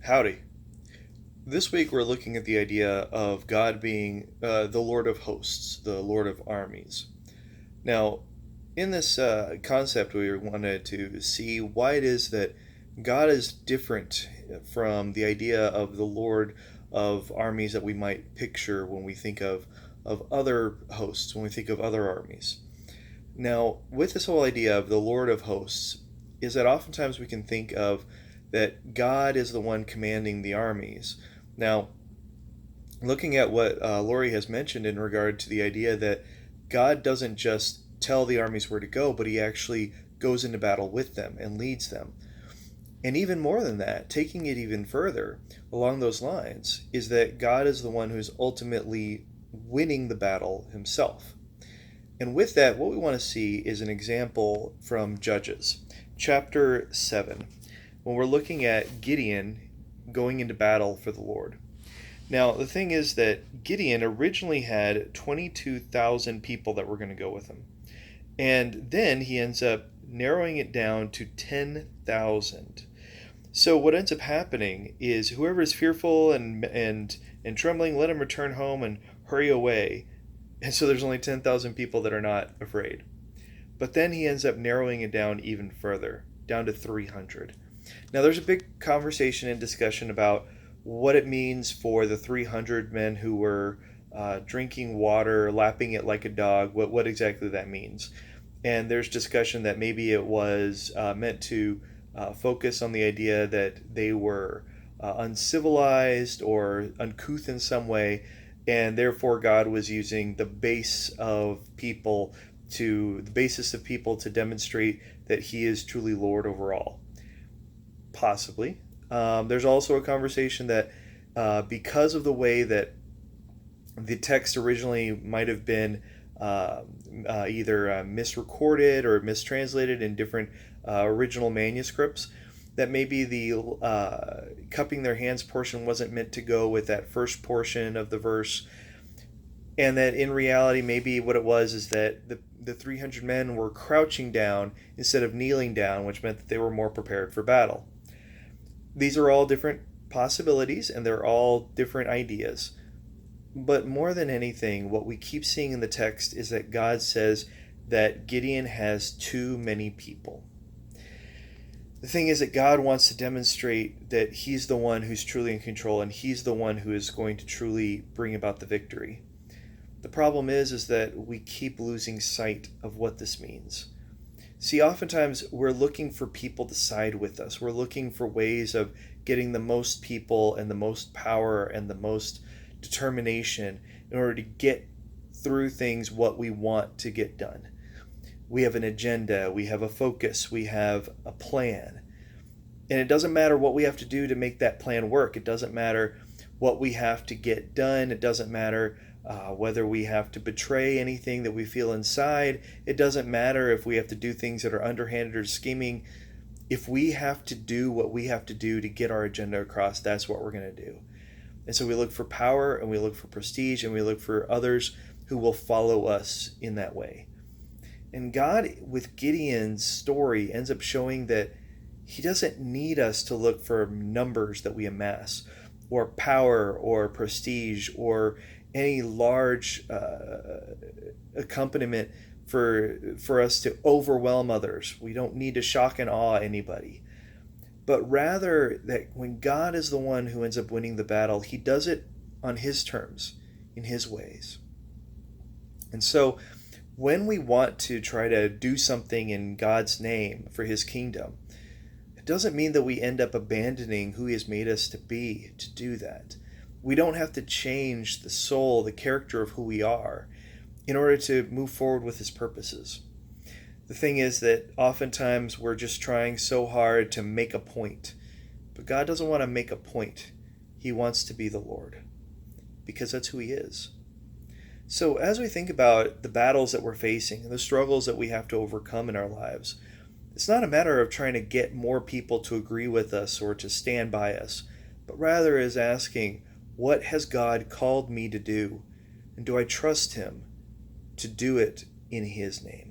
Howdy. This week we're looking at the idea of God being the Lord of hosts, the Lord of armies. Now, in this concept, we wanted to see why it is that God is different from the idea of the Lord of armies that we might picture when we think of other hosts, when we think of other armies. Now, with this whole idea of the Lord of hosts, is that oftentimes we can think of that God is the one commanding the armies. Now, looking at what Lori has mentioned in regard to the idea that God doesn't just tell the armies where to go, but he actually goes into battle with them and leads them. And even more than that, taking it even further along those lines, is that God is the one who's ultimately winning the battle himself. And with that, what we want to see is an example from Judges, chapter 7, when we're looking at Gideon going into battle for the Lord. Now, the thing is that Gideon originally had 22,000 people that were going to go with him. And then he ends up narrowing it down to 10,000. So what ends up happening is whoever is fearful and trembling, let him return home and hurry away. And so there's only 10,000 people that are not afraid. But then he ends up narrowing it down even further, down to 300. Now there's a big conversation and discussion about what it means for the 300 men who were drinking water, lapping it like a dog, what exactly that means. And there's discussion that maybe it was meant to focus on the idea that they were uncivilized or uncouth in some way, and therefore God was using the basis of people to demonstrate that he is truly Lord over all. Possibly. There's also a conversation that because of the way that the text originally might have been either misrecorded or mistranslated in different original manuscripts, that maybe the cupping their hands portion wasn't meant to go with that first portion of the verse, and that in reality maybe what it was is that the 300 men were crouching down instead of kneeling down, which meant that they were more prepared for battle. These are all different possibilities, and they're all different ideas. But more than anything, what we keep seeing in the text is that God says that Gideon has too many people. The thing is that God wants to demonstrate that he's the one who's truly in control, and he's the one who is going to truly bring about the victory. The problem is that we keep losing sight of what this means. See, oftentimes we're looking for people to side with us. We're looking for ways of getting the most people and the most power and the most determination in order to get through things what we want to get done. We have an agenda, we have a focus, we have a plan. And it doesn't matter what we have to do to make that plan work. It doesn't matter what we have to get done. It doesn't matter whether we have to betray anything that we feel inside. It doesn't matter if we have to do things that are underhanded or scheming. If we have to do what we have to do to get our agenda across, that's what we're going to do. And so we look for power, and we look for prestige, and we look for others who will follow us in that way. And God, with Gideon's story, ends up showing that he doesn't need us to look for numbers that we amass, or power, or prestige, or any large accompaniment for us to overwhelm others. We don't need to shock and awe anybody. But rather that when God is the one who ends up winning the battle, he does it on his terms, in his ways. And so when we want to try to do something in God's name for his kingdom, it doesn't mean that we end up abandoning who he has made us to be to do that. We don't have to change the soul, the character of who we are in order to move forward with his purposes. The thing is that oftentimes we're just trying so hard to make a point. But God doesn't want to make a point. He wants to be the Lord, because that's who he is. So as we think about the battles that we're facing and the struggles that we have to overcome in our lives, it's not a matter of trying to get more people to agree with us or to stand by us, but rather is asking, what has God called me to do? And do I trust him to do it in his name?